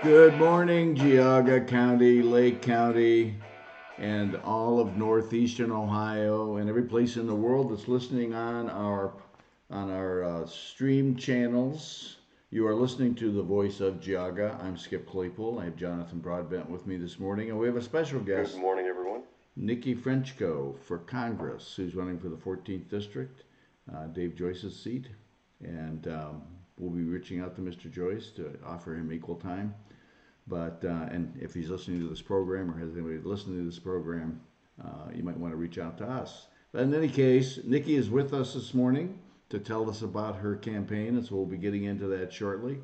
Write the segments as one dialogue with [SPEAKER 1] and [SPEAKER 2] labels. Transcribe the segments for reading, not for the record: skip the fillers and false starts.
[SPEAKER 1] Good morning, Geauga County, Lake County, and all of northeastern Ohio, and every place in the world that's listening on our stream channels. You are listening to the voice of Geauga. I'm Skip Claypool. I have Jonathan Broadbent with me this morning, and we have a special
[SPEAKER 2] Good
[SPEAKER 1] guest,
[SPEAKER 2] morning, everyone.
[SPEAKER 1] Nikki Frenchco for Congress, who's running for the 14th district, Dave Joyce's seat, and we'll be reaching out to Mr. Joyce to offer him equal time. But and if he's listening to this program or has anybody listening to this program, you might want to reach out to us. But in any case, Nikki is with us this morning to tell us about her campaign, and so we'll be getting into that shortly.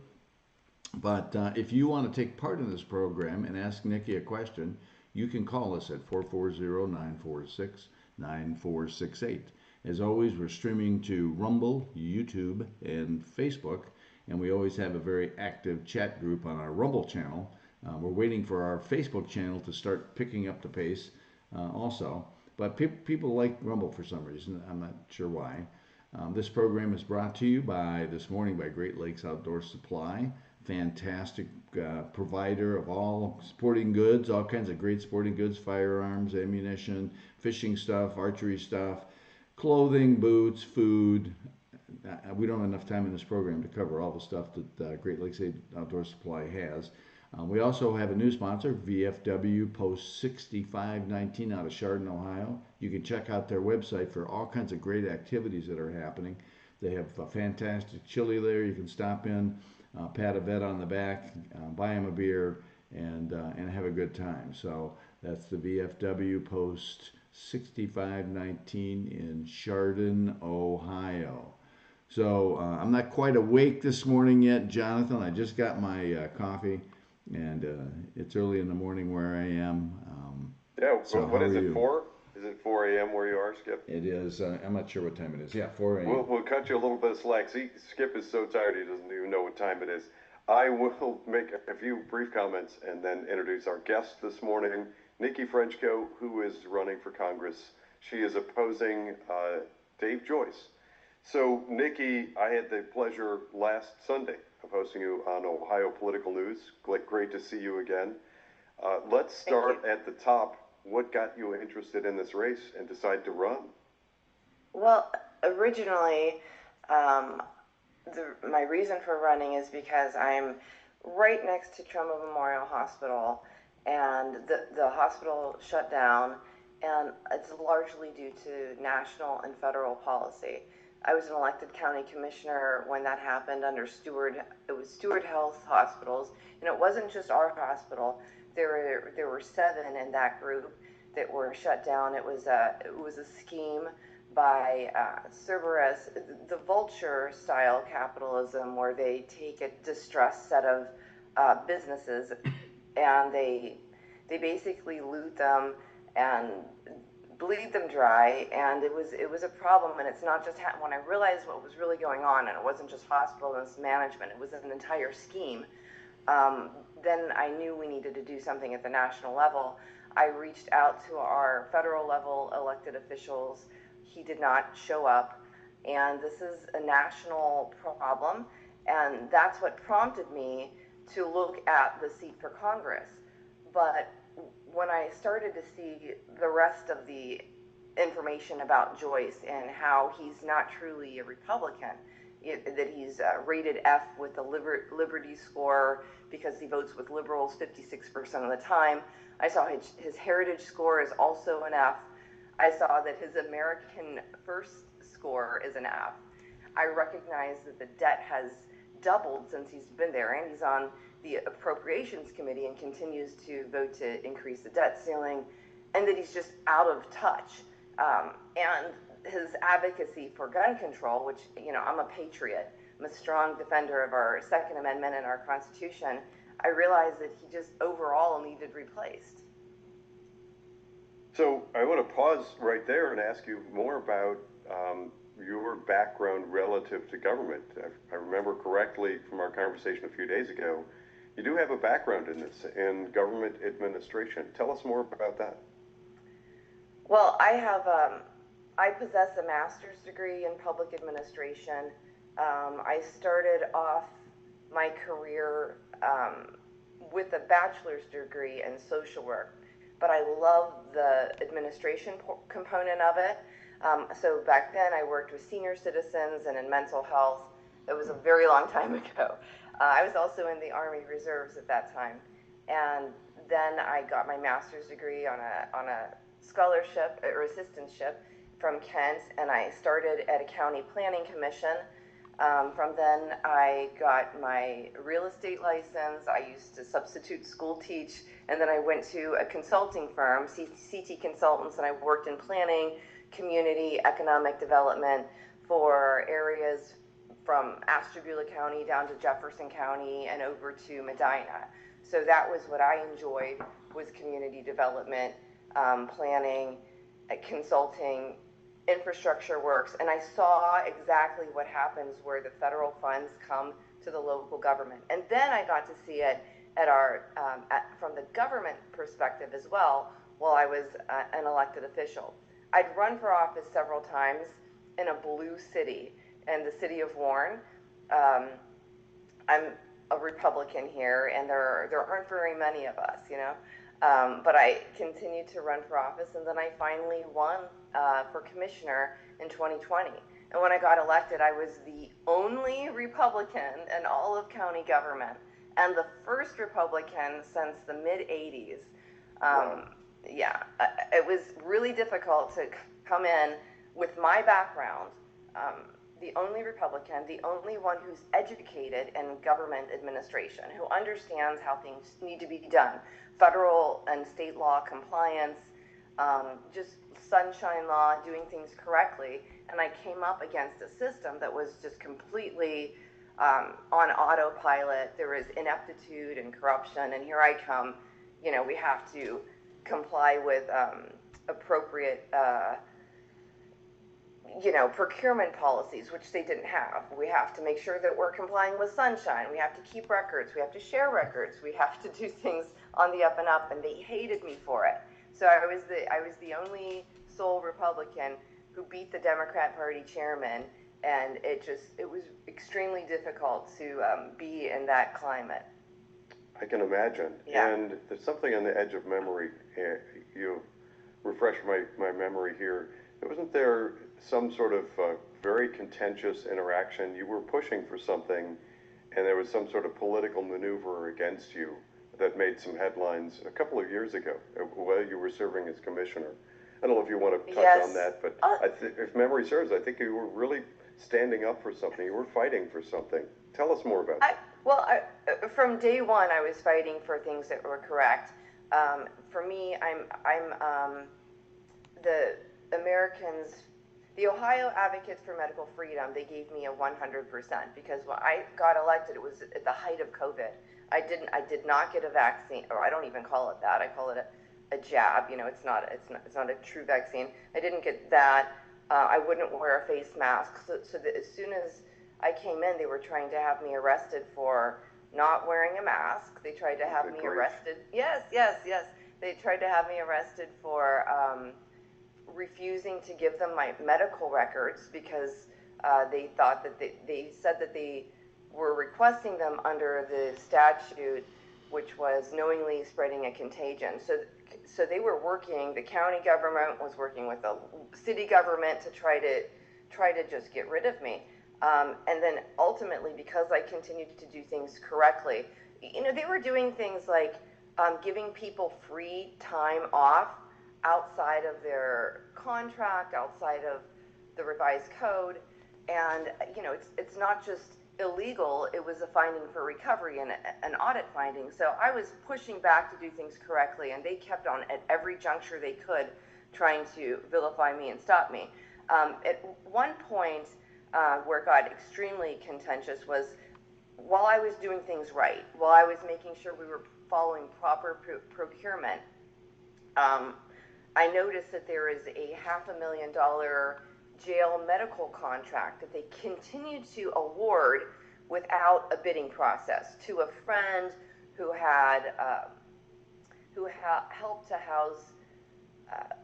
[SPEAKER 1] But if you want to take part in this program and ask Nikki a question, you can call us at 440-946-9468. As always, we're streaming to Rumble, YouTube, and Facebook, and we always have a very active chat group on our Rumble channel. We're waiting for our Facebook channel to start picking up the pace also. But people like Rumble for some reason. I'm not sure why. This program is brought to you this morning by Great Lakes Outdoor Supply. Fantastic provider of all sporting goods, all kinds of great sporting goods, firearms, ammunition, fishing stuff, archery stuff, clothing, boots, food. We don't have enough time in this program to cover all the stuff that Great Lakes Outdoor Supply has. We also have a new sponsor, VFW Post 6519 out of Chardon, Ohio. You can check out their website for all kinds of great activities that are happening. They have a fantastic chili there. You can stop in, pat a vet on the back, buy him a beer, and have a good time. So that's the VFW Post 6519 in Chardon, Ohio. So I'm not quite awake this morning yet, Jonathan. I just got my coffee, and it's early in the morning where I am.
[SPEAKER 2] Yeah,
[SPEAKER 1] So how
[SPEAKER 2] what is
[SPEAKER 1] are
[SPEAKER 2] it,
[SPEAKER 1] you?
[SPEAKER 2] 4? Is it 4 a.m. where you are, Skip?
[SPEAKER 1] It is. I'm not sure what time it is. Yeah, 4
[SPEAKER 2] We'll,
[SPEAKER 1] a.m.
[SPEAKER 2] we'll cut you a little bit of slack. See, Skip is so tired he doesn't even know what time it is. I will make a few brief comments and then introduce our guest this morning, Nikki Frenchco, who is running for Congress. She is opposing Dave Joyce. So, Nikki, I had the pleasure last Sunday of hosting you on Ohio Political News. Great to see you again. Let's start at the top. What got you interested in this race and decide to run?
[SPEAKER 3] Well, originally, my reason for running is because I'm right next to Trauma Memorial Hospital, and the hospital shut down, and it's largely due to national and federal policy. I was an elected county commissioner when that happened under Steward. It was Steward Health Hospitals, and it wasn't just our hospital. There were 7 in that group that were shut down. It was a scheme by Cerberus, the vulture style capitalism, where they take a distressed set of businesses and they basically loot them and bleed them dry, and it was a problem. And it's not just when I realized what was really going on, and it wasn't just hospital management, it was an entire scheme. Then I knew we needed to do something at the national level. I reached out to our federal level elected officials. He did not show up, and this is a national problem, and that's what prompted me to look at the seat for Congress. But when I started to see the rest of the information about Joyce and how he's not truly a Republican, that he's rated F with the Liberty score because he votes with liberals 56% of the time. I saw his heritage score is also an F. I saw that his American First score is an F. I recognize that the debt has doubled since he's been there, and he's on the Appropriations Committee and continues to vote to increase the debt ceiling, and that he's just out of touch. And his advocacy for gun control, which, I'm a patriot, I'm a strong defender of our Second Amendment and our Constitution. I realized that he just overall needed replaced.
[SPEAKER 2] So I want to pause right there and ask you more about your background relative to government. I remember correctly from our conversation a few days ago, you do have a background in this, in government administration. Tell us more about that.
[SPEAKER 3] Well, I possess a master's degree in public administration. I started off my career with a bachelor's degree in social work, but I love the administration component of it. So back then I worked with senior citizens and in mental health. It was a very long time ago. I was also in the Army Reserves at that time. And then I got my master's degree on a scholarship or assistantship from Kent, and I started at a county planning commission. From then, I got my real estate license. I used to substitute school teach, and then I went to a consulting firm, CT Consultants, and I worked in planning, community, economic development for areas from Ashtabula County down to Jefferson County and over to Medina. So that was what I enjoyed, was community development, planning, consulting, infrastructure works, and I saw exactly what happens where the federal funds come to the local government. And then I got to see it at from the government perspective as well while I was an elected official. I'd run for office several times in a blue city, in the city of Warren. I'm a Republican here, and there aren't very many of us, you know. But I continued to run for office, and then I finally won for commissioner in 2020. And when I got elected, I was the only Republican in all of county government, and the first Republican since the mid-'80s. Yeah, it was really difficult to come in with my background, the only Republican, the only one who's educated in government administration, who understands how things need to be done, federal and state law compliance, just sunshine law, doing things correctly. And I came up against a system that was just completely on autopilot. There was ineptitude and corruption, and here I come. You know, we have to comply with appropriate procurement policies, which they didn't have. We have to make sure that we're complying with sunshine. We have to keep records. We have to share records. We have to do things on the up and up, and they hated me for it. So I was the only sole Republican who beat the Democrat Party chairman, and it was extremely difficult to be in that climate.
[SPEAKER 2] I can imagine.
[SPEAKER 3] Yeah.
[SPEAKER 2] And there's something on the edge of memory. You refresh my memory here. Wasn't there some sort of very contentious interaction? You were pushing for something, and there was some sort of political maneuver against you that made some headlines a couple of years ago while you were serving as commissioner. I don't know if you want to touch on that, but if memory serves, I think you were really standing up for something. You were fighting for something. Tell us more about that.
[SPEAKER 3] Well, from day one, I was fighting for things that were correct. For me, I'm the Americans, the Ohio Advocates for Medical Freedom, they gave me a 100% because when I got elected, it was at the height of COVID. I did not get a vaccine, or I don't even call it that. I call it a jab. You know, it's not a true vaccine. I didn't get that. I wouldn't wear a face mask. So that as soon as I came in, they were trying to have me arrested for not wearing a mask. They tried to have me arrested. Yes. They tried to have me arrested for refusing to give them my medical records because they thought that they said that they were requesting them under the statute, which was knowingly spreading a contagion. So they were working, the county government was working with the city government to try to just get rid of me. And then ultimately, because I continued to do things correctly, you know, they were doing things like giving people free time off outside of their contract, outside of the revised code. And, you know, it's not just illegal, it was a finding for recovery and an audit finding. So I was pushing back to do things correctly, and they kept on at every juncture they could trying to vilify me and stop me. At one point where it got extremely contentious was while I was doing things right, while I was making sure we were following proper procurement, I noticed that there is a $500,000 jail medical contract that they continued to award without a bidding process to a friend who had helped to house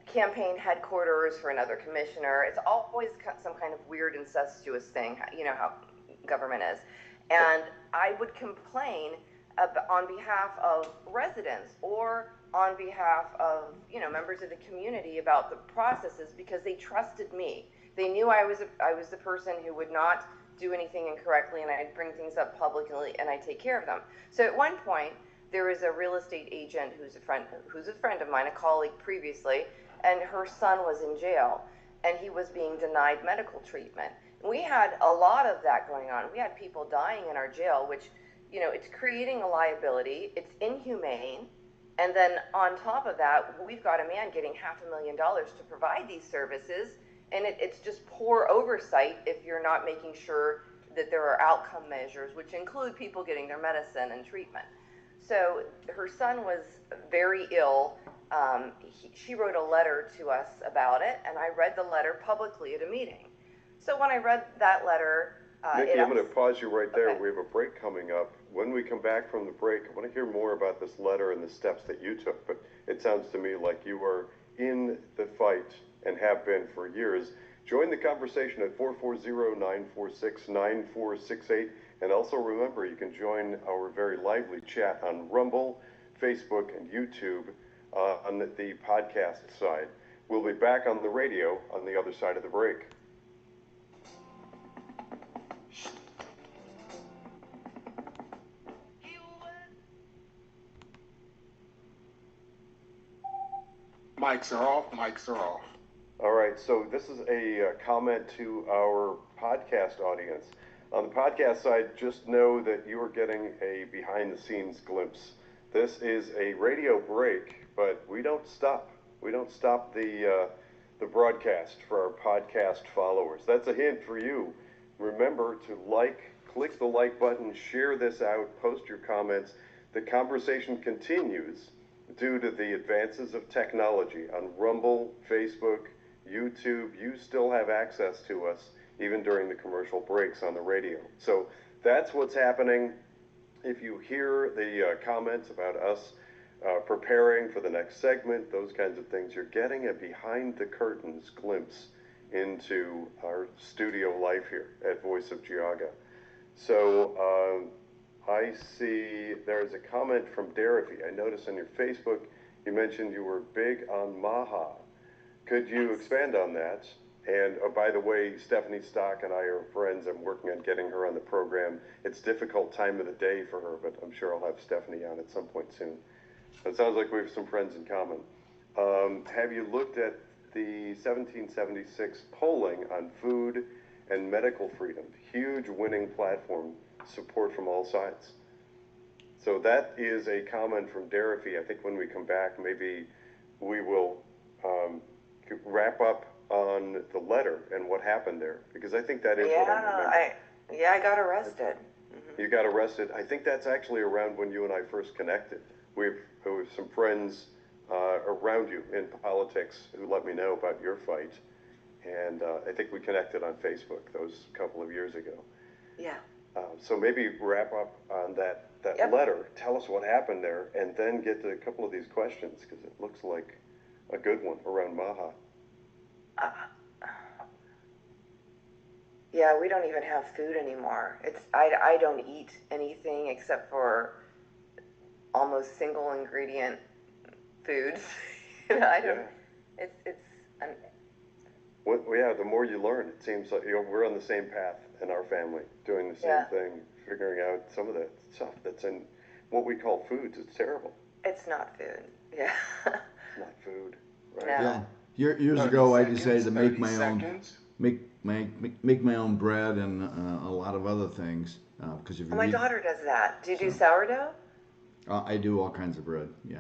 [SPEAKER 3] campaign headquarters for another commissioner. It's always some kind of weird incestuous thing, you know how government is. And I would complain on behalf of residents or on behalf of, members of the community about the processes, because they trusted me. They knew I was the person who would not do anything incorrectly, and I'd bring things up publicly and I'd take care of them. So at one point, there was a real estate agent who's a friend of mine, a colleague previously, and her son was in jail and he was being denied medical treatment. And we had a lot of that going on. We had people dying in our jail, which, it's creating a liability, it's inhumane. And then on top of that, we've got a man getting $500,000 to provide these services, and it's just poor oversight if you're not making sure that there are outcome measures, which include people getting their medicine and treatment. So her son was very ill. She wrote a letter to us about it, and I read the letter publicly at a meeting. So when I read that letter,
[SPEAKER 2] Nikki, I'm going to pause you right there.
[SPEAKER 3] Okay.
[SPEAKER 2] We have a break coming up. When we come back from the break, I want to hear more about this letter and the steps that you took. But it sounds to me like you are in the fight and have been for years. Join the conversation at 440-946-9468. And also remember, you can join our very lively chat on Rumble, Facebook, and YouTube on the podcast side. We'll be back on the radio on the other side of the break.
[SPEAKER 4] Mics are off, mics are off.
[SPEAKER 2] All right, so this is a comment to our podcast audience. On the podcast side, just know that you are getting a behind-the-scenes glimpse. This is a radio break, but we don't stop. We don't stop the broadcast for our podcast followers. That's a hint for you. Remember to click the like button, share this out, post your comments. The conversation continues due to the advances of technology on Rumble, Facebook, YouTube. You still have access to us even during the commercial breaks on the radio. So that's what's happening. If you hear the comments about us preparing for the next segment, those kinds of things, you're getting a behind the curtains glimpse into our studio life here at Voice of Geauga. So I see there's a comment from Dorothy. I noticed on your Facebook you mentioned you were big on Maha. Could you expand on that? And by the way, Stephanie Stock and I are friends. I'm working on getting her on the program. It's difficult time of the day for her, but I'm sure I'll have Stephanie on at some point soon. It sounds like we have some friends in common. Have you looked at the 1776 polling on food and medical freedom? Huge winning platform, support from all sides. So that is a comment from Dorothy. I think when we come back, maybe we will wrap up on the letter and what happened there, because I think that is what I'm remembering.
[SPEAKER 3] I got arrested.
[SPEAKER 2] You got arrested. I think that's actually around when you and I first connected. We've some friends around you in politics who let me know about your fight, and I think we connected on Facebook those couple of years ago.
[SPEAKER 3] Yeah.
[SPEAKER 2] So maybe wrap up on that
[SPEAKER 3] Yep.
[SPEAKER 2] letter. Tell us what happened there, and then get to a couple of these questions, because it looks like a good one around Maha.
[SPEAKER 3] Yeah, we don't even have food anymore. I don't eat anything except for almost single ingredient foods. I don't.
[SPEAKER 2] Yeah.
[SPEAKER 3] An,
[SPEAKER 2] Well, yeah, the more you learn, it seems like we're on the same path in our family, doing the same thing, figuring out some of the stuff that's in what we call foods. It's terrible.
[SPEAKER 3] It's not food. Yeah.
[SPEAKER 2] It's not food, right?
[SPEAKER 3] No.
[SPEAKER 1] Yeah. Years ago, I decided to make
[SPEAKER 4] 30
[SPEAKER 1] my own
[SPEAKER 4] seconds.
[SPEAKER 1] make my own bread and a lot of other things. Because if you
[SPEAKER 3] My
[SPEAKER 1] eat,
[SPEAKER 3] daughter does that. Do you do sourdough?
[SPEAKER 1] I do all kinds of bread. Yeah.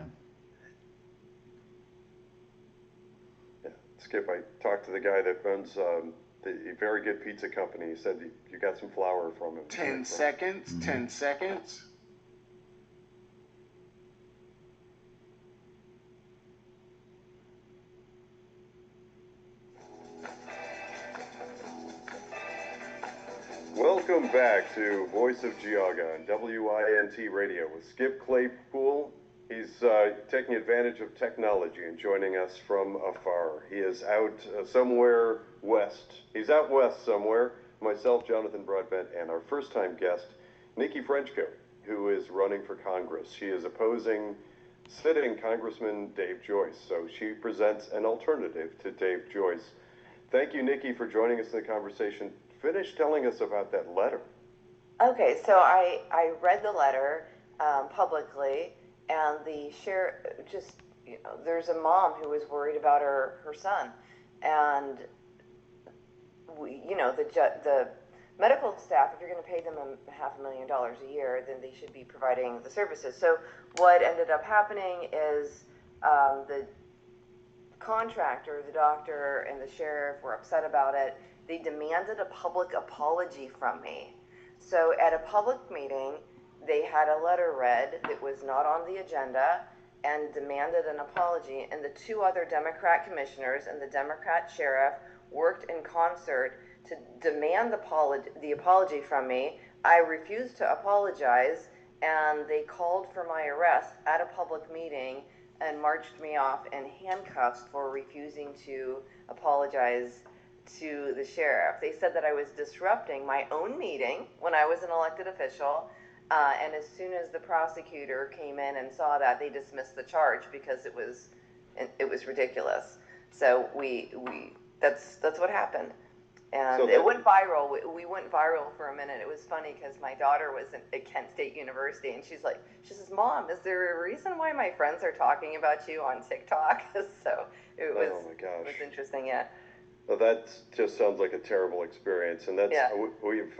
[SPEAKER 2] Yeah. Skip, I talked to the guy that runs the very good pizza company. He said you got some flour from him.
[SPEAKER 4] 10 seconds, 10 seconds.
[SPEAKER 2] Welcome back to Voice of Geauga on WINT Radio with Skip Claypool. He's taking advantage of technology and joining us from afar. He is out somewhere west. He's out west somewhere. Myself, Jonathan Broadbent, and our first-time guest, Nikki Frenchco, who is running for Congress. She is opposing sitting Congressman Dave Joyce, so she presents an alternative to Dave Joyce. Thank you, Nikki, for joining us in the conversation. Finish telling us about that letter.
[SPEAKER 3] Okay, so I read the letter publicly, and the sheriff just, there's a mom who was worried about her son, and the medical staff, if you're going to pay them $500,000 a year, then they should be providing the services. So what ended up happening is the contractor, the doctor, and the sheriff were upset about it. They demanded a public apology from me. So at a public meeting, they had a letter read that was not on the agenda and demanded an apology. And the two other Democrat commissioners and the Democrat sheriff worked in concert to demand the apology from me. I refused to apologize, and they called for my arrest at a public meeting and marched me off in handcuffs for refusing to apologize to the sheriff. They said that I was disrupting my own meeting when I was an elected official, and as soon as the prosecutor came in and saw that, they dismissed the charge because it was ridiculous. So that's what happened. And it went viral. We went viral for a minute. It was funny because my daughter was at Kent State University, and she says, "Mom, is there a reason why my friends are talking about you on TikTok?" So it was,
[SPEAKER 2] oh my gosh,
[SPEAKER 3] it was interesting, yeah.
[SPEAKER 2] Well, that just sounds like a terrible experience, and that's we've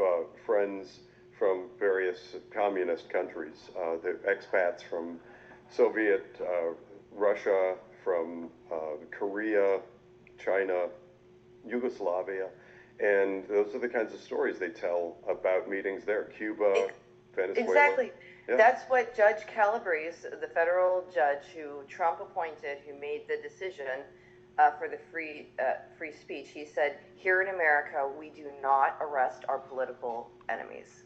[SPEAKER 2] friends from various communist countries, the expats from Soviet Russia, from Korea, China, Yugoslavia. And those are the kinds of stories they tell about meetings there. Cuba, Venezuela.
[SPEAKER 3] Exactly.
[SPEAKER 2] Yeah.
[SPEAKER 3] That's what Judge Calabrese, the federal judge who Trump appointed, who made the decision for the free speech, he said, here in America, we do not arrest our political enemies.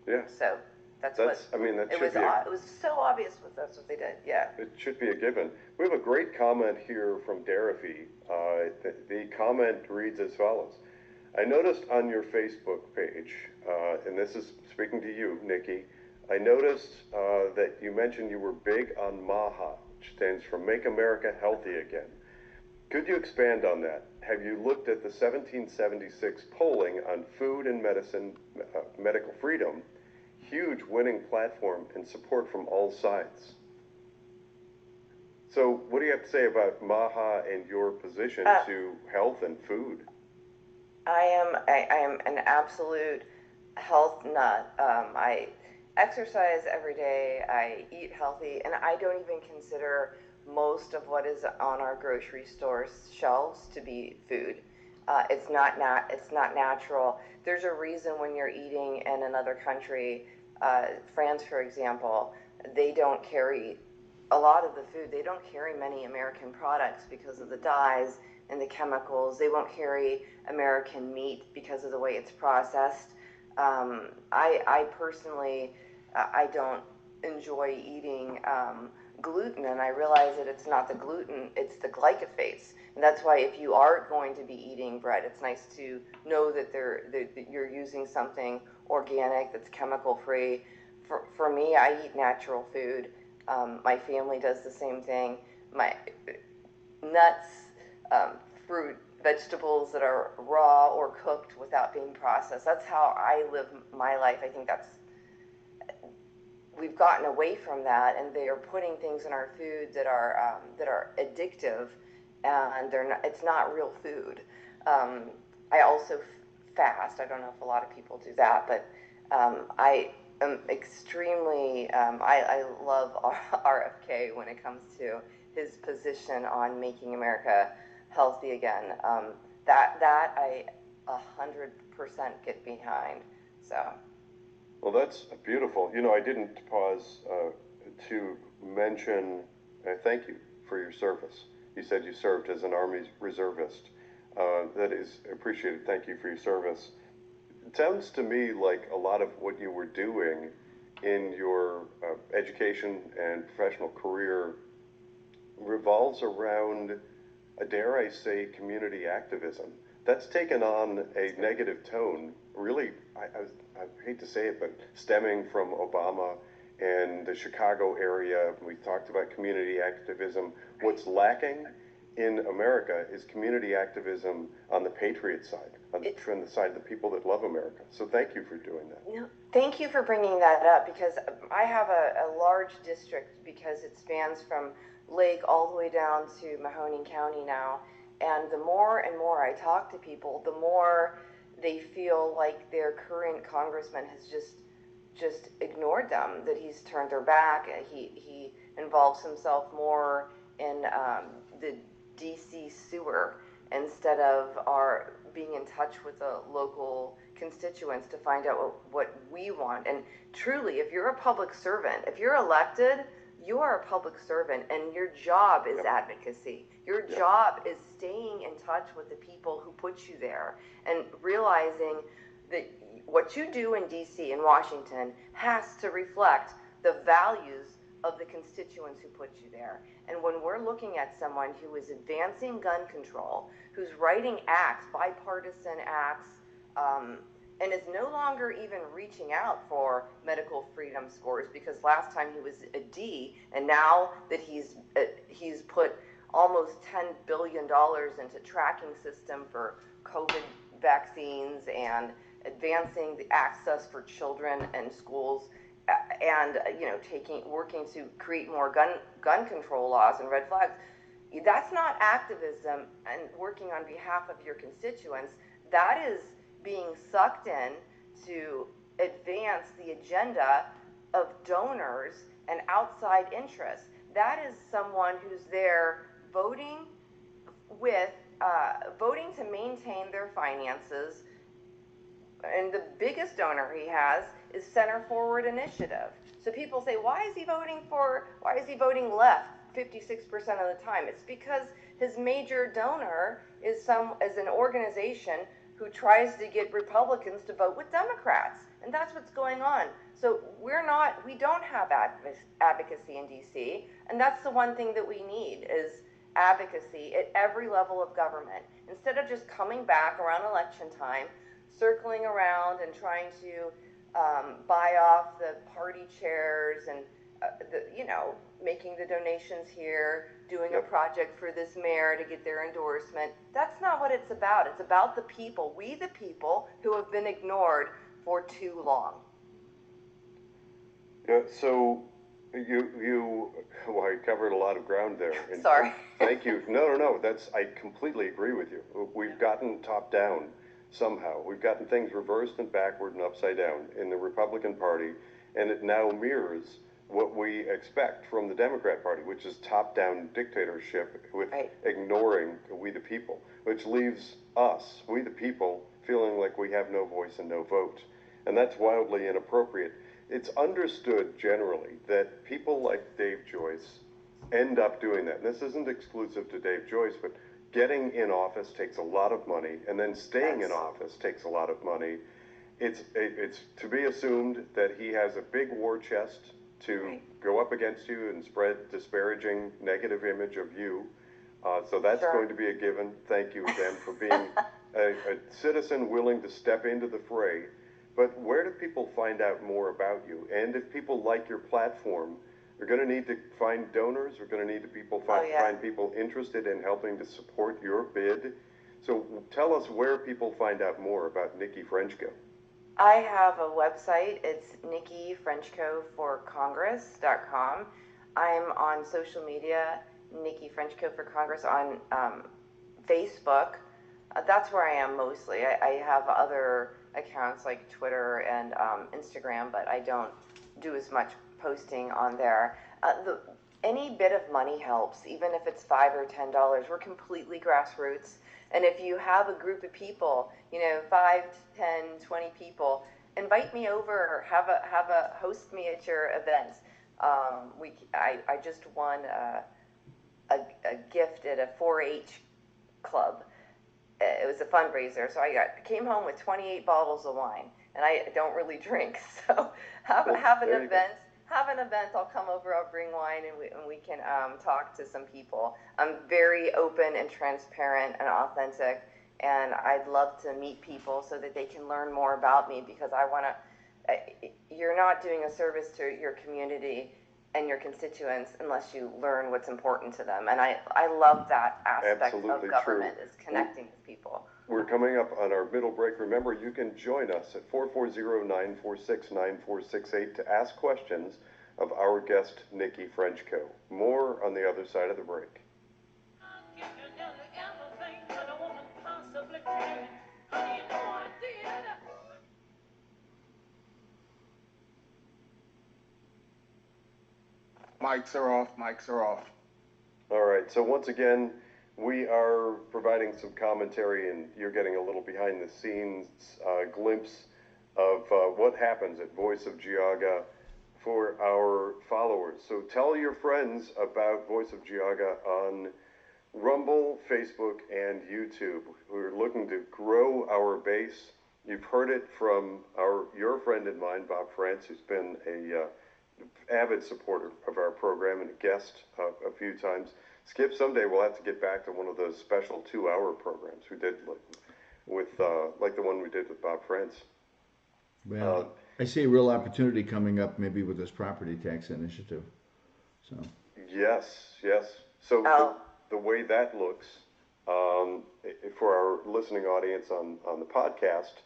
[SPEAKER 2] Yeah.
[SPEAKER 3] So that's
[SPEAKER 2] I mean, that
[SPEAKER 3] it
[SPEAKER 2] should
[SPEAKER 3] was. It was so obvious that's what they did. Yeah.
[SPEAKER 2] It should be a given. We have a great comment here from Darafy. The comment reads as follows. I noticed on your Facebook page, and this is speaking to you, Nikki, I noticed that you mentioned you were big on MAHA, which stands for Make America Healthy Again. Could you expand on that? Have you looked at the 1776 polling on food and medicine, medical freedom, huge winning platform and support from all sides? So what do you have to say about MAHA and your position to health and food?
[SPEAKER 3] I am an absolute health nut. I exercise every day. I eat healthy, and I don't even consider most of what is on our grocery store shelves to be food. It's not natural. There's a reason when you're eating in another country, France, for example, they don't carry a lot of the food. They don't carry many American products because of the dyes and the chemicals. They won't carry American meat because of the way it's processed. I personally, I don't enjoy eating gluten, and I realize that it's not the gluten, it's the glycophage. And that's why if you are going to be eating bread, it's nice to know that you're using something organic that's chemical free. For me, I eat natural food. My family does the same thing. My nuts, fruit, vegetables that are raw or cooked without being processed. That's how I live my life. I think we've gotten away from that, and they are putting things in our food that are addictive, and it's not real food. I also fast. I don't know if a lot of people do that, but I am extremely. I love RFK when it comes to his position on making America healthy again. That I 100% get behind. So.
[SPEAKER 2] Well, that's beautiful. You know, I didn't pause to mention thank you for your service. You said you served as an Army reservist. That is appreciated. Thank you for your service. It sounds to me like a lot of what you were doing in your education and professional career revolves around, dare I say, community activism. That's taken on a negative tone, really, I hate to say it, but stemming from Obama and the Chicago area. We talked about community activism. What's lacking in America is community activism on the patriot side, on the side of the people that love America. So thank you for doing that.
[SPEAKER 3] No, thank you for bringing that up, because I have a large district, because it spans from Lake all the way down to Mahoning County now. And the more and more I talk to people, the more they feel like their current congressman has just ignored them, that he's turned their back. He involves himself more in the DC sewer instead of being in touch with the local constituents to find out what we want. And truly, if you're a public servant, if you're elected, you are a public servant, and your job is advocacy. Your job is staying in touch with the people who put you there, and realizing that what you do in DC and Washington has to reflect the values of the constituents who put you there. And when we're looking at someone who is advancing gun control, who's writing acts, bipartisan acts, and is no longer even reaching out for medical freedom scores, because last time he was a D, and now that he's put almost $10 billion into tracking system for COVID vaccines and advancing the access for children in schools, and working to create more gun control laws and red flags. That's not activism and working on behalf of your constituents. That is being sucked in to advance the agenda of donors and outside interests. That is someone who's there voting to maintain their finances. And the biggest donor he has is Center Forward Initiative. So people say, why is he voting left 56% of the time? It's because his major donor is an organization who tries to get Republicans to vote with Democrats. And that's what's going on. So we don't have advocacy in DC. And that's the one thing that we need, is advocacy at every level of government. Instead of just coming back around election time, circling around and trying to buy off the party chairs and making the donations here, doing a project for this mayor to get their endorsement. That's not what it's about. It's about the people, we the people, who have been ignored for too long.
[SPEAKER 2] Yeah, so you I covered a lot of ground there. And
[SPEAKER 3] Sorry.
[SPEAKER 2] Thank you. No. I completely agree with you. We've gotten top down somehow. We've gotten things reversed and backward and upside down in the Republican Party, and it now mirrors what we expect from the Democrat Party, which is top-down dictatorship with ignoring we the people, which leaves us, we the people, feeling like we have no voice and no vote. And that's wildly inappropriate. It's understood generally that people like Dave Joyce end up doing that. And this isn't exclusive to Dave Joyce, but getting in office takes a lot of money, and then staying in office takes a lot of money. It's to be assumed that he has a big war chest to go up against you and spread disparaging negative image of you. So that's going to be a given. Thank you again for being a citizen willing to step into the fray. But where do people find out more about you? And if people like your platform, we're going to need to find donors. We're going to need to find people interested in helping to support your bid. So tell us where people find out more about Nikki Frenchko.
[SPEAKER 3] I have a website. It's NikkiFrenchkoForCongress.com. I'm on social media, Nikki Frenchko for Congress, on Facebook. That's where I am mostly. I have other accounts like Twitter and Instagram, but I don't do as much posting on there. Any bit of money helps, even if it's $5 or $10. We're completely grassroots. And if you have a group of people, 5, 10, 20 people, invite me over, or host me at your events. I just won a gift at a 4-H club. It was a fundraiser, so I came home with 28 bottles of wine, and I don't really drink. So have an event. Have an event. I'll come over. I'll bring wine, and we can talk to some people. I'm very open and transparent and authentic, and I'd love to meet people so that they can learn more about me, because I want to you're not doing a service to your community and your constituents unless you learn what's important to them. And I love that aspect
[SPEAKER 2] Absolutely
[SPEAKER 3] of government
[SPEAKER 2] true.
[SPEAKER 3] is connecting with people.
[SPEAKER 2] We're coming up on our middle break. Remember, you can join us at 440-946-9468 to ask questions of our guest, Nikki Frenchco. More on the other side of the break.
[SPEAKER 4] Mics are off. Mics are off.
[SPEAKER 2] All right, so once again, we are providing some commentary, and you're getting a little behind the scenes glimpse of what happens at Voice of Geauga for our followers. So tell your friends about Voice of Geauga on Rumble, Facebook, and YouTube. We're looking to grow our base. You've heard it from your friend and mine, Bob France, who's been a avid supporter of our program and a guest a few times. Skip, someday we'll have to get back to one of those special 2-hour programs we did with like the one we did with Bob France.
[SPEAKER 1] Well, I see a real opportunity coming up maybe with this property tax initiative. So
[SPEAKER 2] Yes, yes. So the way that looks, for our listening audience on the podcast,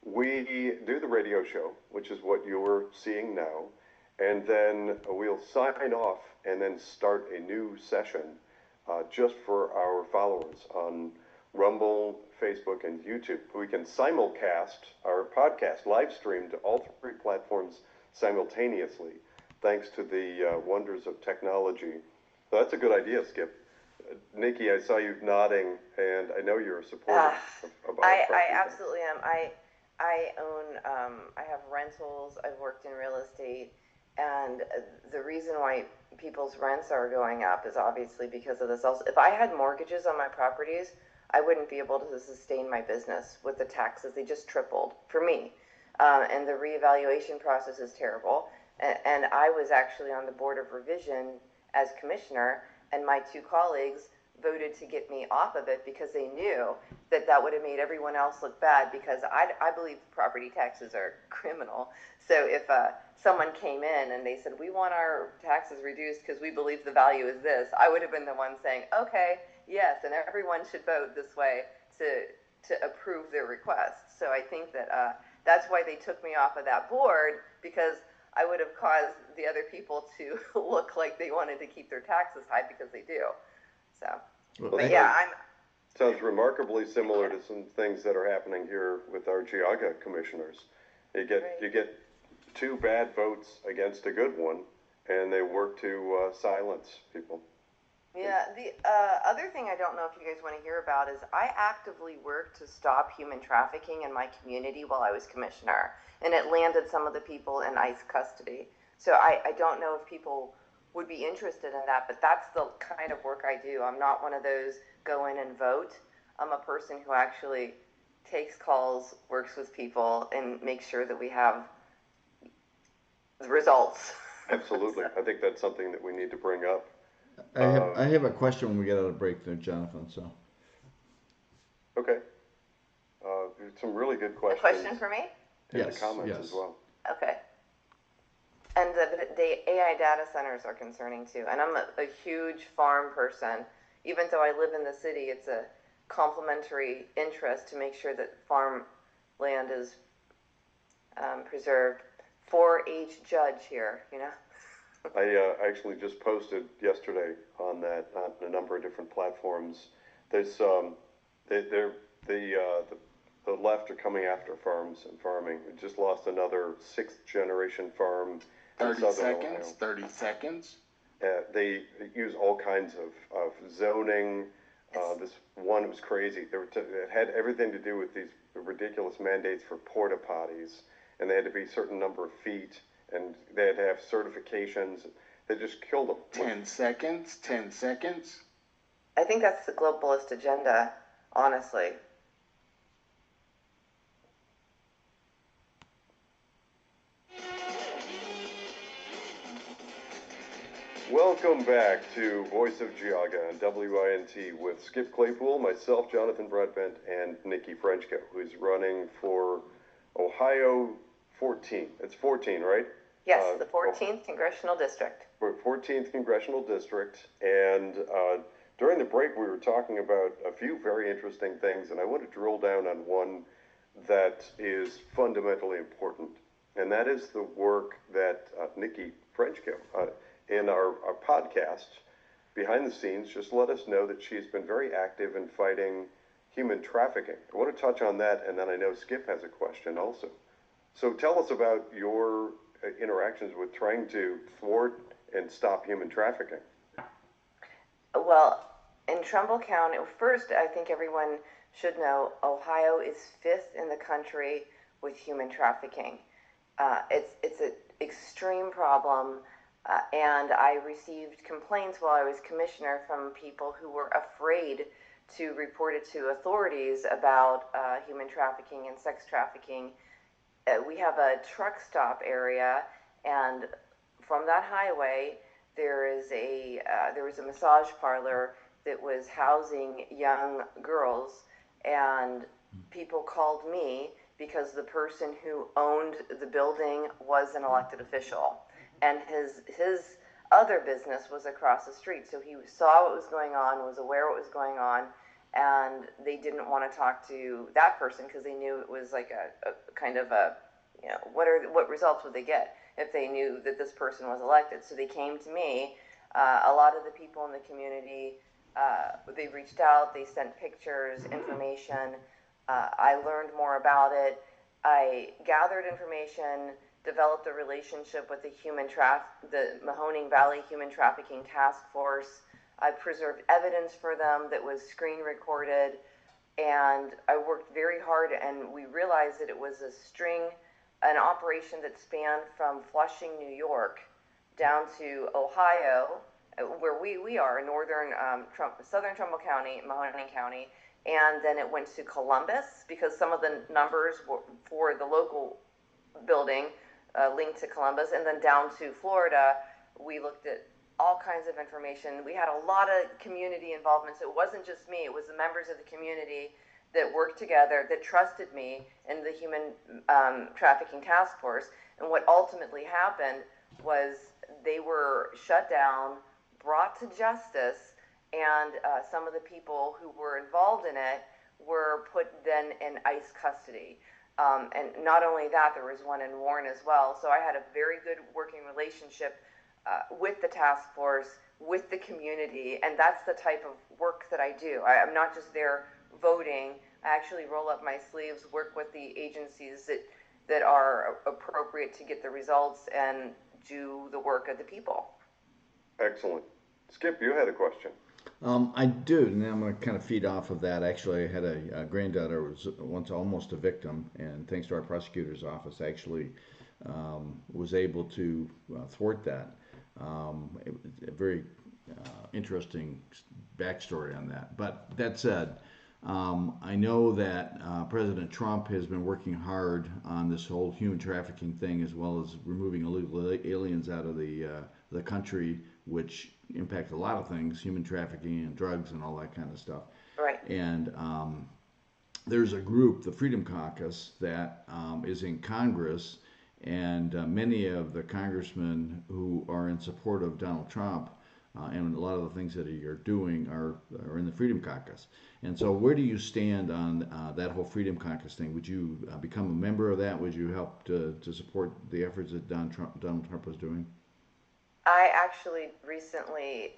[SPEAKER 2] we do the radio show, which is what you're seeing now, and then we'll sign off and then start a new session just for our followers on Rumble, Facebook, and YouTube. We can simulcast our podcast, live stream to all 3 platforms simultaneously, thanks to the wonders of technology. So that's a good idea, Skip. Nikki, I saw you nodding, and I know you're a supporter of our
[SPEAKER 3] I absolutely am. I own, I have rentals, I've worked in real estate, and the reason why people's rents are going up is obviously because of this. Also, if I had mortgages on my properties, I wouldn't be able to sustain my business with the taxes. They just tripled for me. And the reevaluation process is terrible. And I was actually on the board of revision as commissioner, and my 2 colleagues voted to get me off of it because they knew that that would have made everyone else look bad, because I believe property taxes are criminal. So if someone came in and they said, we want our taxes reduced because we believe the value is this, I would have been the one saying, okay, yes, and everyone should vote this way to approve their request. So I think that that's why they took me off of that board, because I would have caused the other people to look like they wanted to keep their taxes high, because they do. So, but yeah,
[SPEAKER 2] sounds remarkably similar to some things that are happening here with our Geauga commissioners. You get 2 bad votes against a good one, and they work to silence people.
[SPEAKER 3] Yeah, the other thing I don't know if you guys want to hear about is I actively worked to stop human trafficking in my community while I was commissioner, and it landed some of the people in ICE custody. So I don't know if people would be interested in that, but that's the kind of work I do. I'm not one of those go in and vote. I'm a person who actually takes calls, works with people, and makes sure that we have the results.
[SPEAKER 2] Absolutely. I think that's something that we need to bring up.
[SPEAKER 1] I have a question when we get out of break there, Jonathan. So.
[SPEAKER 2] Okay. Some really good questions.
[SPEAKER 3] A question for me?
[SPEAKER 2] In the comments as well.
[SPEAKER 3] Okay. And the AI data centers are concerning too. And I'm a huge farm person. Even though I live in the city, it's a complementary interest to make sure that farm land is preserved. 4-H judge here, you know.
[SPEAKER 2] I actually just posted yesterday on that on a number of different platforms. There's the left are coming after farms and farming. We just lost another 6th generation farm.
[SPEAKER 4] 30 seconds. 30 seconds.
[SPEAKER 2] They use all kinds of zoning. This one was crazy. It had everything to do with these ridiculous mandates for porta potties, and they had to be a certain number of feet, and they had to have certifications. They just killed them.
[SPEAKER 4] 10 seconds. 10 seconds.
[SPEAKER 3] I think that's the globalist agenda, honestly.
[SPEAKER 2] Welcome back to Voice of Geauga on WINT with Skip Claypool, myself, Jonathan Broadbent, and Nikki Frenchco, who's running for Ohio 14. It's 14, right?
[SPEAKER 3] Yes, the 14th Congressional District.
[SPEAKER 2] 14th Congressional District, and during the break we were talking about a few very interesting things, and I want to drill down on one that is fundamentally important, and that is the work that Nikki Frenchco, in our podcast, behind the scenes, just let us know that she's been very active in fighting human trafficking. I want to touch on that, and then I know Skip has a question also. So tell us about your interactions with trying to thwart and stop human trafficking.
[SPEAKER 3] Well, in Trumbull County, first, I think everyone should know Ohio is 5th in the country with human trafficking. It's an extreme problem, and I received complaints while I was commissioner from people who were afraid to report it to authorities about human trafficking and sex trafficking. We have a truck stop area, and from that highway, there was a massage parlor that was housing young girls, and people called me because the person who owned the building was an elected official, and his other business was across the street. So he saw what was going on, was aware what was going on, and they didn't want to talk to that person because they knew it was like a kind of a, what results would they get if they knew that this person was elected. So they came to me. A lot of the people in the community, they reached out, they sent pictures, information. I learned more about it. I gathered information, developed a relationship with the Mahoning Valley Human Trafficking Task Force. I preserved evidence for them that was screen recorded, and I worked very hard, and we realized that it was an operation that spanned from Flushing, New York, down to Ohio, where we are in southern Trumbull County, Mahoning County, and then it went to Columbus because some of the numbers for the local building linked to Columbus, and then down to Florida. We looked at all kinds of information. We had a lot of community involvement, so it wasn't just me, it was the members of the community that worked together, that trusted me in the Human Trafficking Task Force. And what ultimately happened was they were shut down, brought to justice, and some of the people who were involved in it were put then in ICE custody. And not only that, there was one in Warren as well. So I had a very good working relationship with the task force, with the community, and that's the type of work that I do. I'm not just there voting. I actually roll up my sleeves, work with the agencies that are appropriate to get the results, and do the work of the people.
[SPEAKER 2] Excellent. Skip, you had a question.
[SPEAKER 1] I do, and I'm going to kind of feed off of that. Actually, I had a granddaughter who was once almost a victim, and thanks to our prosecutor's office, actually was able to thwart that. It was a very interesting backstory on that. But that said, I know that President Trump has been working hard on this whole human trafficking thing, as well as removing illegal aliens out of the country, which impact a lot of things, human trafficking and drugs and all that kind of stuff.
[SPEAKER 3] Right.
[SPEAKER 1] And there's a group, the Freedom Caucus, that is in Congress, and many of the congressmen who are in support of Donald Trump and a lot of the things that you're doing are in the Freedom Caucus. And so where do you stand on that whole Freedom Caucus thing? Would you become a member of that? Would you help to support the efforts that Donald Trump was doing?
[SPEAKER 3] I actually recently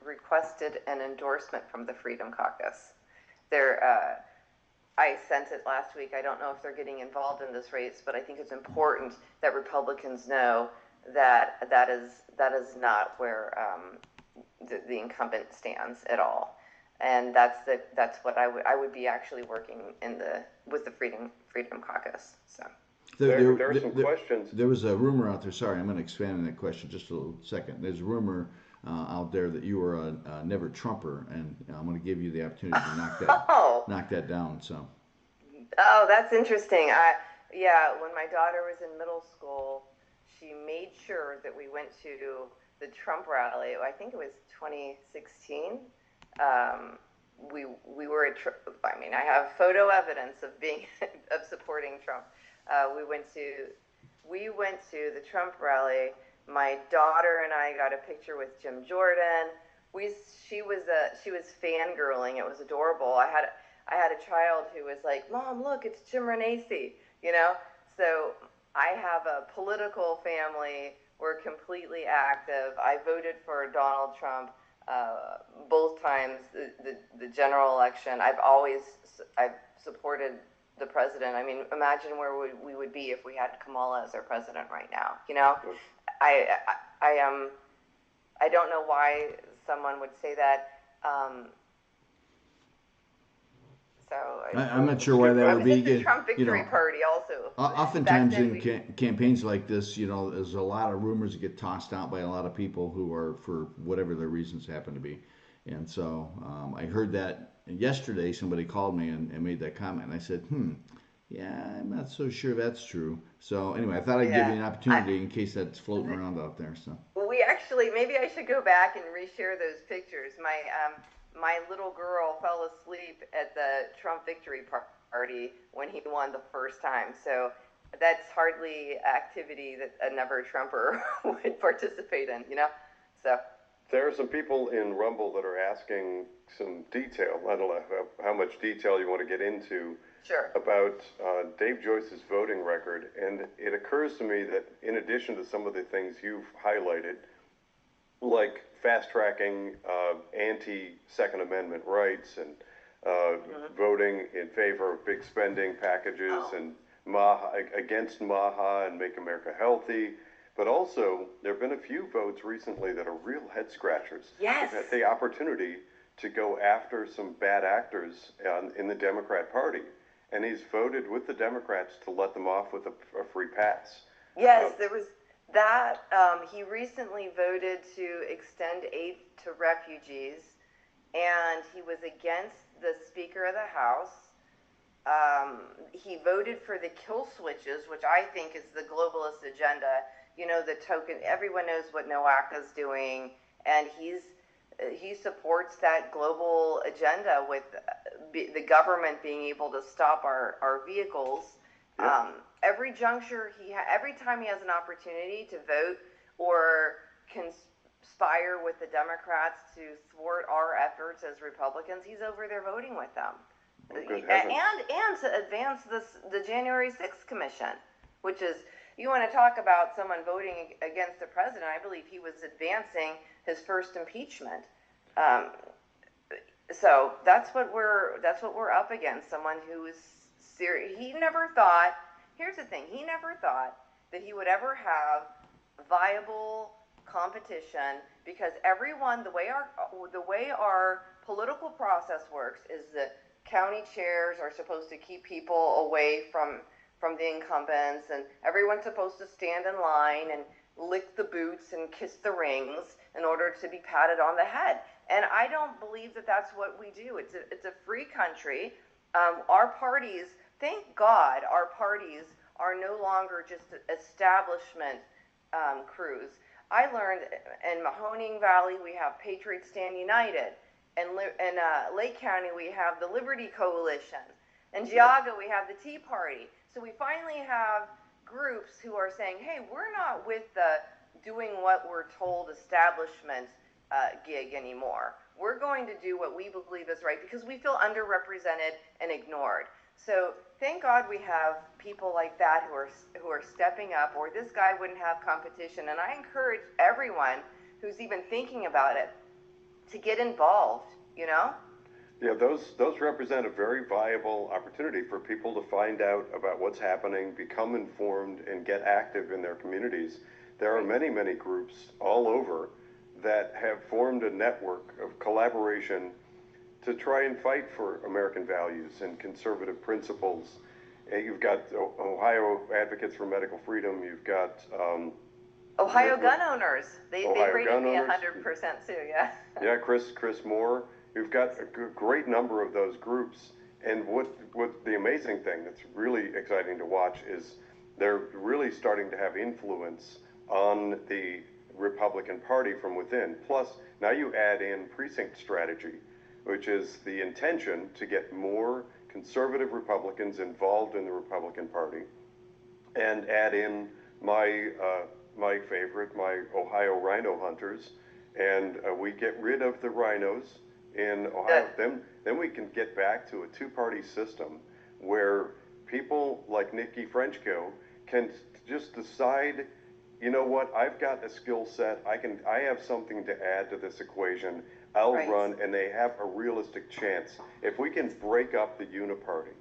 [SPEAKER 3] requested an endorsement from the Freedom Caucus. I sent it last week. I don't know if they're getting involved in this race, but I think it's important that Republicans know that that is not where the incumbent stands at all, and that's what I would be actually working with the Freedom Caucus. So.
[SPEAKER 2] There are some questions.
[SPEAKER 1] There was a rumor out there. Sorry, I'm going to expand on that question just a little second. There's a rumor out there that you were a never Trumper, and I'm going to give you the opportunity to knock that down. So.
[SPEAKER 3] Oh, that's interesting. When my daughter was in middle school, she made sure that we went to the Trump rally. I think it was 2016. We were at. I have photo evidence of supporting Trump. We went to we went to the Trump rally. My daughter and I got a picture with Jim Jordan. She was fangirling. It was adorable. I had a child who was like, "Mom, look, it's Jim Renacci," you know. So I have a political family. We're completely active. I voted for Donald Trump both times. The general election. I've supported the president. I mean, imagine where we would be if we had Kamala as our president right now. You know, I am. I don't know why someone would say that.
[SPEAKER 1] I'm not sure why that would be.
[SPEAKER 3] The Trump victory party also.
[SPEAKER 1] Oftentimes in campaigns like this, there's a lot of rumors that get tossed out by a lot of people who are, for whatever their reasons happen to be. And so I heard that yesterday. Somebody called me and made that comment. And I said, yeah, I'm not so sure that's true. So anyway, I thought I'd give you an opportunity in case that's floating around out there. So
[SPEAKER 3] we actually, maybe I should go back and reshare those pictures. My little girl fell asleep at the Trump victory party when he won the first time. So that's hardly activity that a never Trumper would participate in, you know? So
[SPEAKER 2] there are some people in Rumble that are asking some detail. I don't know how much detail you want to get into.
[SPEAKER 3] Sure.
[SPEAKER 2] About Dave Joyce's voting record. And it occurs to me that in addition to some of the things you've highlighted, like fast-tracking anti-Second Amendment rights and voting in favor of big spending packages and against MAHA and Make America Healthy, but also there have been a few votes recently that are real head-scratchers.
[SPEAKER 3] Yes.
[SPEAKER 2] They've had the opportunity to go after some bad actors in the Democrat Party. And he's voted with the Democrats to let them off with a free pass.
[SPEAKER 3] Yes, there was that. He recently voted to extend aid to refugees, and he was against the Speaker of the House. He voted for the kill switches, which I think is the globalist agenda. You know, the token, everyone knows what Nowaka's doing, and he supports that global agenda with the government being able to stop our vehicles. Yep. Every juncture every time he has an opportunity to vote or conspire with the Democrats to thwart our efforts as Republicans, he's over there voting with them. And to advance the January 6th commission, which is, you want to talk about someone voting against the president. I believe he was advancing his first impeachment. So that's what we're up against. Someone who is serious. He never thought. Here's the thing. He never thought that he would ever have viable competition, because everyone, the way our political process works is that county chairs are supposed to keep people away from the incumbents, and everyone's supposed to stand in line and lick the boots and kiss the rings in order to be patted on the head. And I don't believe that that's what we do. It's a free country. Our parties, thank God, our parties are no longer just establishment crews. I learned in Mahoning Valley we have Patriots Stand United. In Lake County we have the Liberty Coalition. In Geauga we have the Tea Party. So we finally have groups who are saying, hey, we're not with the doing what we're told establishment gig anymore. We're going to do what we believe is right because we feel underrepresented and ignored. So thank God we have people like that who are stepping up, or this guy wouldn't have competition. And I encourage everyone who's even thinking about it to get involved, you know?
[SPEAKER 2] Yeah, those represent a very viable opportunity for people to find out about what's happening, become informed, and get active in their communities. There are many, many groups all over that have formed a network of collaboration to try and fight for American values and conservative principles. And you've got Ohio Advocates for Medical Freedom. You've got
[SPEAKER 3] Ohio gun owners. They rated me 100% too. Yeah.
[SPEAKER 2] Yeah, Chris Moore. You've got a great number of those groups. And what the amazing thing that's really exciting to watch is they're really starting to have influence on the Republican Party from within. Plus, now you add in precinct strategy, which is the intention to get more conservative Republicans involved in the Republican Party, and add in my my favorite, my Ohio rhino hunters, and we get rid of the rhinos in Ohio. Then we can get back to a two-party system where people like Nikki Frenchco can just decide, you know what, I've got a skill set, I have something to add to this equation, I'll run, and they have a realistic chance. If we can break up the uniparty,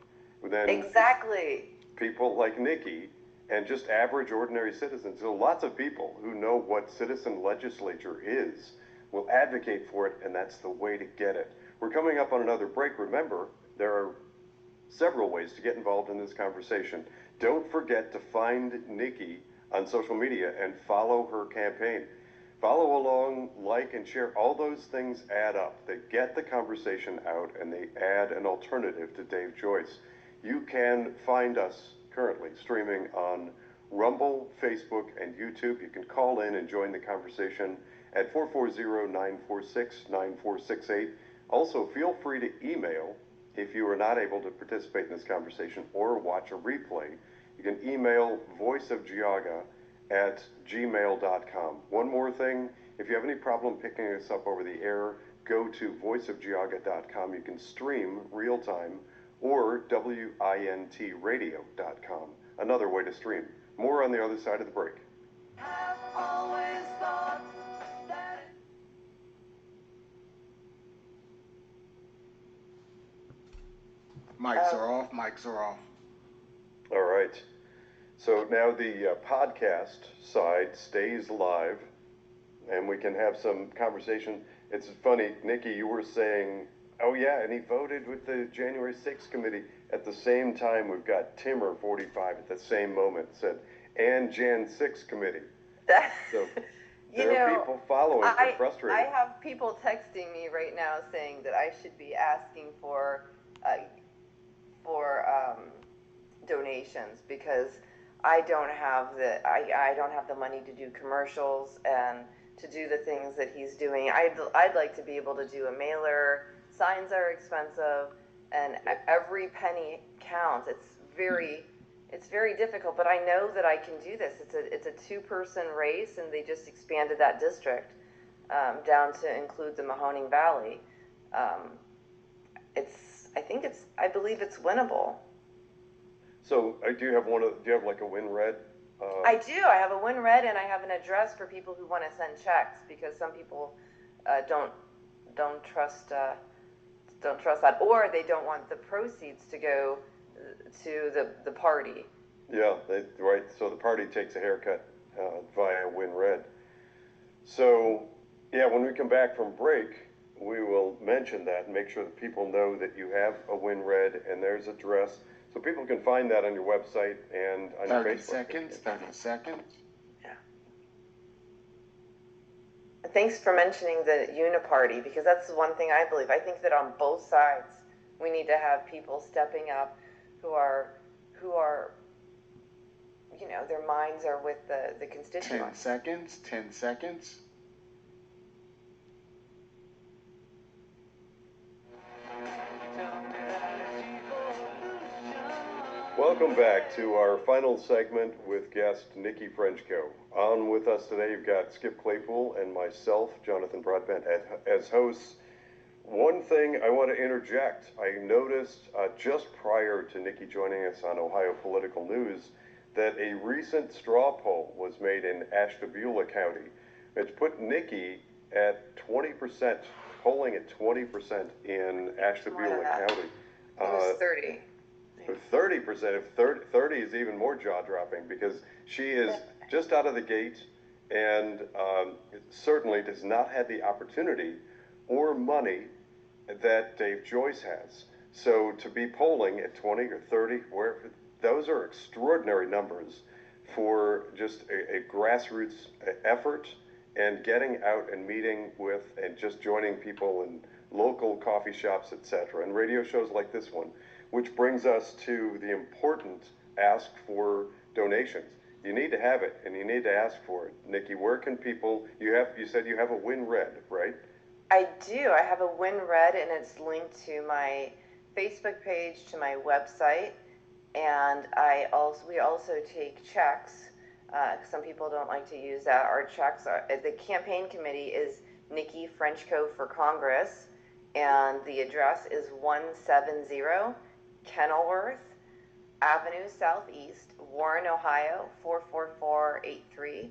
[SPEAKER 2] then
[SPEAKER 3] exactly
[SPEAKER 2] people like Nikki and just average ordinary citizens, so lots of people who know what citizen legislature is will advocate for it, and that's the way to get it. We're coming up on another break. Remember, there are several ways to get involved in this conversation. Don't forget to find Nikki on social media and follow her campaign. Follow along, like, and share. All those things add up. They get the conversation out, and they add an alternative to Dave Joyce. You can find us currently streaming on Rumble, Facebook, and YouTube. You can call in and join the conversation at 440-946-9468. Also, feel free to email if you are not able to participate in this conversation or watch a replay. You can email voiceofgeauga@gmail.com. One more thing, if you have any problem picking us up over the air, go to voiceofgeauga.com. You can stream real time, or wintradio.com, another way to stream. More on the other side of the break.
[SPEAKER 4] Mics are off, mics are off.
[SPEAKER 2] All right. So now the podcast side stays live, and we can have some conversation. It's funny, Nikki, you were saying, oh yeah, and he voted with the January 6th committee. At the same time, we've got Timmer 45 at the same moment said, and Jan 6 committee. So there are people following. They're frustrated.
[SPEAKER 3] I have people texting me right now saying that I should be asking for donations because I don't have the money to do commercials and to do the things that he's doing. I'd like to be able to do a mailer. Signs are expensive, and every penny counts. It's very difficult, but I know that I can do this. It's a two-person race, and they just expanded that district down to include the Mahoning Valley. I believe it's winnable.
[SPEAKER 2] So do you have like a WinRed?
[SPEAKER 3] I do. I have a WinRed, and I have an address for people who want to send checks, because some people don't trust that, or they don't want the proceeds to go to the party.
[SPEAKER 2] Yeah, right. So the party takes a haircut via WinRed. So yeah, when we come back from break, we will mention that and make sure that people know that you have a WinRed and there's address, so people can find that on your website and on your Facebook.
[SPEAKER 4] 30 seconds.
[SPEAKER 3] Yeah. Thanks for mentioning the uniparty, because that's the one thing I believe. I think that on both sides, we need to have people stepping up who are, their minds are with the constituents.
[SPEAKER 4] 10 seconds.
[SPEAKER 2] Welcome back to our final segment with guest Nikki Frenchco. On with us today, you've got Skip Claypool and myself, Jonathan Broadbent, as hosts. One thing I want to interject, I noticed just prior to Nikki joining us on Ohio Political News that a recent straw poll was made in Ashtabula County. It's put Nikki at 20%, polling at 20% in Ashtabula County.
[SPEAKER 3] It was 30.
[SPEAKER 2] 30%, if 30 is even more jaw-dropping, because she is just out of the gate and certainly does not have the opportunity or money that Dave Joyce has. So to be polling at 20 or 30, those are extraordinary numbers for just a grassroots effort and getting out and meeting with and just joining people in local coffee shops, etc., and radio shows like this one. Which brings us to the important ask for donations. You need to have it, and you need to ask for it. Nikki, where can people, you said you have a WinRed, right?
[SPEAKER 3] I do. I have a WinRed, and it's linked to my Facebook page, to my website, and we also take checks. Some people don't like to use that. Our checks are, the campaign committee is Nikki Frenchco for Congress, and the address is 170 Kenilworth Avenue Southeast, Warren, Ohio 44483,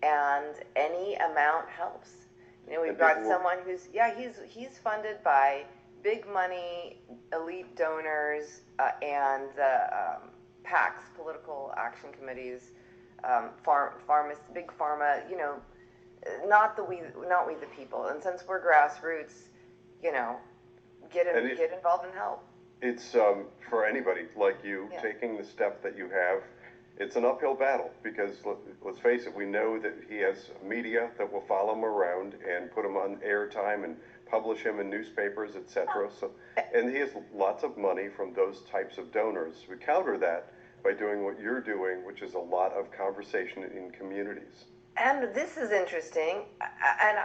[SPEAKER 3] and any amount helps. We've got someone who's he's funded by big money elite donors and the PACs, political action committees, big pharma. Not we the people. And since we're grassroots, get involved and help.
[SPEAKER 2] It's for anybody like you taking the step that you have. It's an uphill battle because let's face it, we know that he has media that will follow him around and put him on airtime and publish him in newspapers, etc. So, and he has lots of money from those types of donors. We counter that by doing what you're doing, which is a lot of conversation in communities.
[SPEAKER 3] And this is interesting. And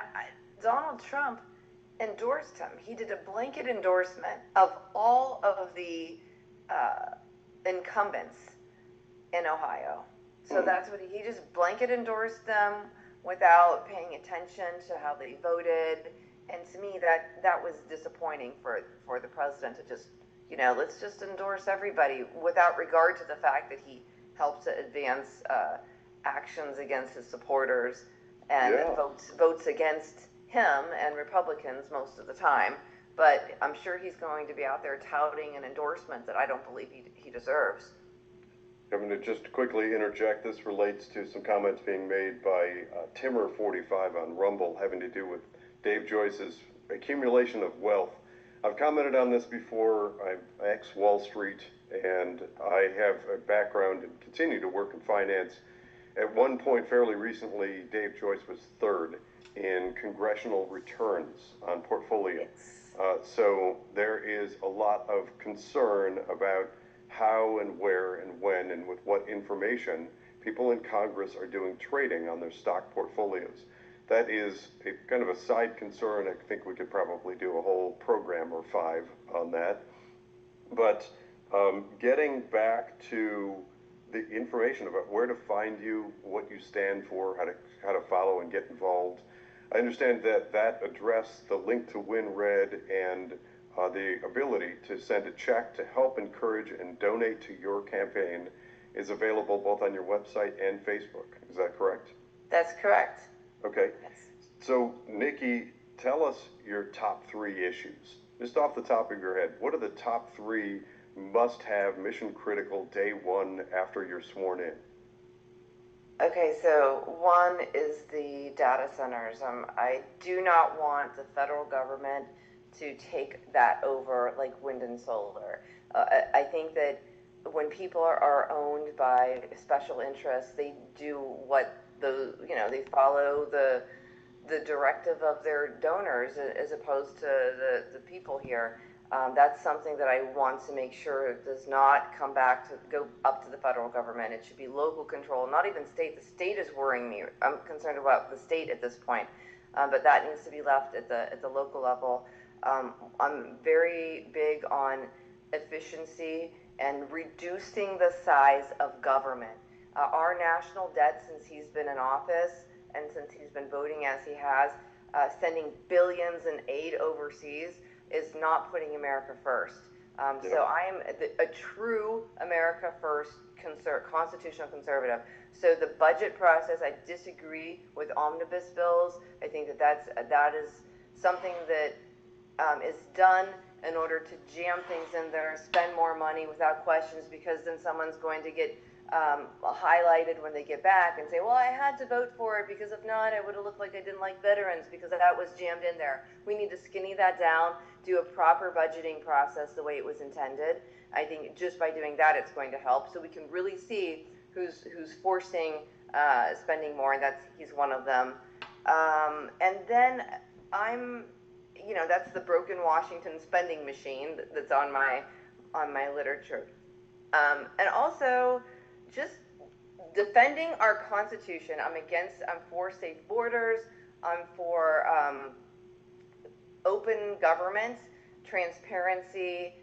[SPEAKER 3] Donald Trump endorsed him. He did a blanket endorsement of all of the incumbents in Ohio. So that's what he just blanket endorsed them without paying attention to how they voted. And to me, that was disappointing for the president to just, let's just endorse everybody without regard to the fact that he helped to advance actions against his supporters and votes against him and Republicans most of the time. But I'm sure he's going to be out there touting an endorsement that I don't believe he deserves.
[SPEAKER 2] I'm going to just quickly interject. This relates to some comments being made by Timmer45 on Rumble having to do with Dave Joyce's accumulation of wealth. I've commented on this before. I'm ex-Wall Street, and I have a background and continue to work in finance. At one point, fairly recently, Dave Joyce was third in congressional returns on portfolio. So there is a lot of concern about how and where and when and with what information people in Congress are doing trading on their stock portfolios. That is a kind of a side concern. I think we could probably do a whole program or 5 on that. But getting back to the information about where to find you, what you stand for, how to follow and get involved. I understand that address, the link to WinRed, and the ability to send a check to help encourage and donate to your campaign is available both on your website and Facebook. Is that correct?
[SPEAKER 3] That's correct.
[SPEAKER 2] Okay.
[SPEAKER 3] Yes.
[SPEAKER 2] So, Nikki, tell us your top 3 issues. Just off the top of your head, what are the top 3 must-have, mission-critical, day one after you're sworn in?
[SPEAKER 3] Okay, so one is the data centers. I do not want the federal government to take that over like wind and solar. I think that when people are owned by special interests, they do what they follow the directive of their donors as opposed to the people here. That's something that I want to make sure does not go up to the federal government. It should be local control, not even state. The state is worrying me. I'm concerned about the state at this point, but that needs to be left at the local level. I'm very big on efficiency and reducing the size of government. Our national debt, since he's been in office and since he's been voting as he has, sending billions in aid overseas, is not putting America first. So I am a true America first constitutional conservative. So the budget process, I disagree with omnibus bills. I think that is something that is done in order to jam things in there, spend more money without questions, because then someone's going to get highlighted when they get back and say, well, I had to vote for it because if not, I would have looked like I didn't like veterans because that was jammed in there. We need to skinny that down, do a proper budgeting process the way it was intended. I think just by doing that, it's going to help, so we can really see who's forcing spending more, and he's one of them. And then that's the broken Washington spending machine that's on my literature. And also just defending our Constitution. I'm for safe borders. I'm for open government, transparency.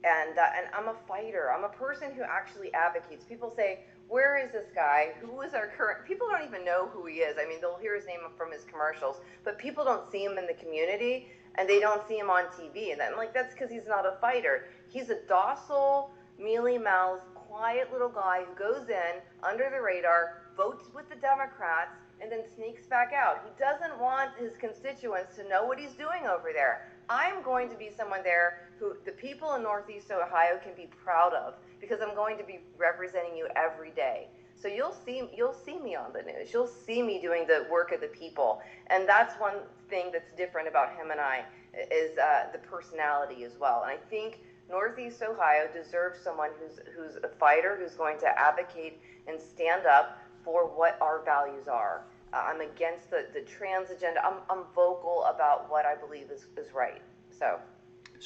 [SPEAKER 3] And I'm a fighter. I'm a person who actually advocates. People say, where is this guy? Who is our current? People don't even know who he is. I mean, they'll hear his name from his commercials, but people don't see him in the community, and they don't see him on TV. And I'm like, that's because he's not a fighter. He's a docile, mealy-mouthed, quiet little guy who goes in under the radar, votes with the Democrats, and then sneaks back out. He doesn't want his constituents to know what he's doing over there. I'm going to be someone there who the people in Northeast Ohio can be proud of, because I'm going to be representing you every day. So you'll see me on the news. You'll see me doing the work of the people, and that's one thing that's different about him and I is the personality as well. And I think Northeast Ohio deserves someone who's a fighter, who's going to advocate and stand up for what our values are. I'm against the trans agenda. I'm vocal about what I believe is right. So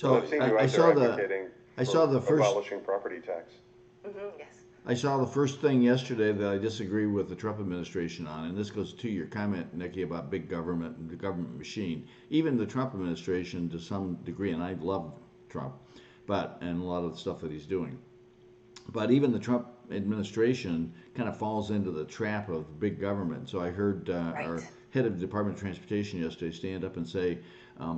[SPEAKER 2] Well, I've seen you out there advocating
[SPEAKER 1] I saw the first
[SPEAKER 2] abolishing property tax.
[SPEAKER 3] yes.
[SPEAKER 1] I saw the first thing yesterday that I disagree with the Trump administration on, and this goes to your comment, Nikki, about big government and the government machine. Even the Trump administration, to some degree, and I love Trump, and a lot of the stuff that he's doing. But even the Trump administration kind of falls into the trap of big government. So I heard our head of the Department of Transportation yesterday stand up and say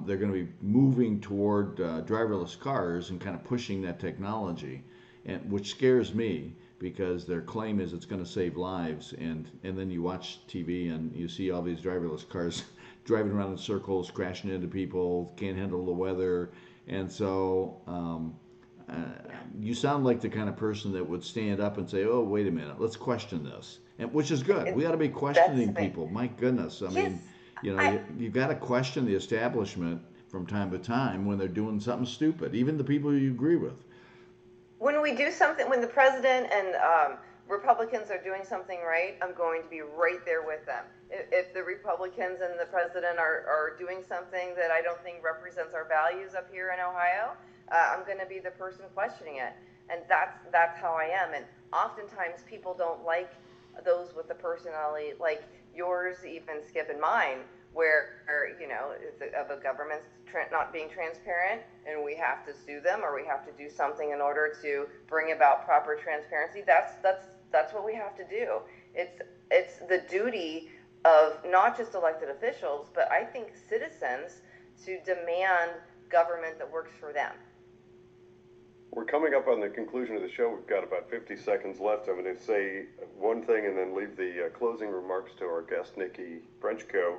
[SPEAKER 1] they're going to be moving toward driverless cars and kind of pushing that technology, and which scares me because their claim is it's going to save lives. And then you watch TV and you see all these driverless cars driving around in circles, crashing into people, can't handle the weather, and so. You sound like the kind of person that would stand up and say, "Oh, wait a minute, let's question this," and which is good. We got to be questioning people. My goodness, I mean, you've got to question the establishment from time to time when they're doing something stupid, even the people you agree with.
[SPEAKER 3] When we do something, when the president and Republicans are doing something right, I'm going to be right there with them. If the Republicans and the president are doing something that I don't think represents our values up here in Ohio, I'm going to be the person questioning it. And that's how I am. And oftentimes people don't like those with the personality like yours, even Skip, and mine, where of a government not being transparent, and we have to sue them or we have to do something in order to bring about proper transparency. That's what we have to do. It's the duty of not just elected officials, but I think citizens to demand government that works for them.
[SPEAKER 2] We're coming up on the conclusion of the show. We've got about 50 seconds left. I'm going to say one thing and then leave the closing remarks to our guest, Nikki Frenchco.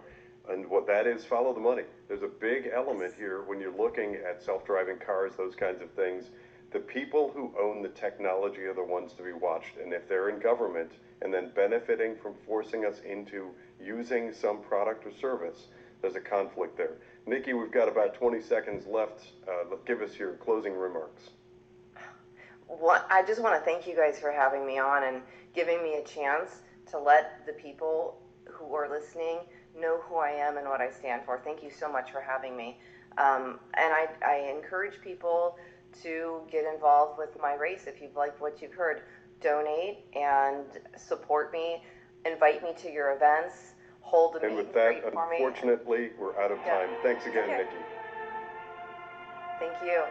[SPEAKER 2] And what that is, follow the money. There's a big element here when you're looking at self-driving cars, those kinds of things. The people who own the technology are the ones to be watched. And if they're in government and then benefiting from forcing us into using some product or service, there's a conflict there. Nikki, we've got about 20 seconds left. Give us your closing remarks.
[SPEAKER 3] I just want to thank you guys for having me on and giving me a chance to let the people who are listening know who I am and what I stand for. Thank you so much for having me. And I encourage people to get involved with my race. If you've liked what you've heard, donate and support me, invite me to your events, hold a meet and greet for me.
[SPEAKER 2] Unfortunately, we're out of time. Thanks again, Nikki.
[SPEAKER 3] Thank you.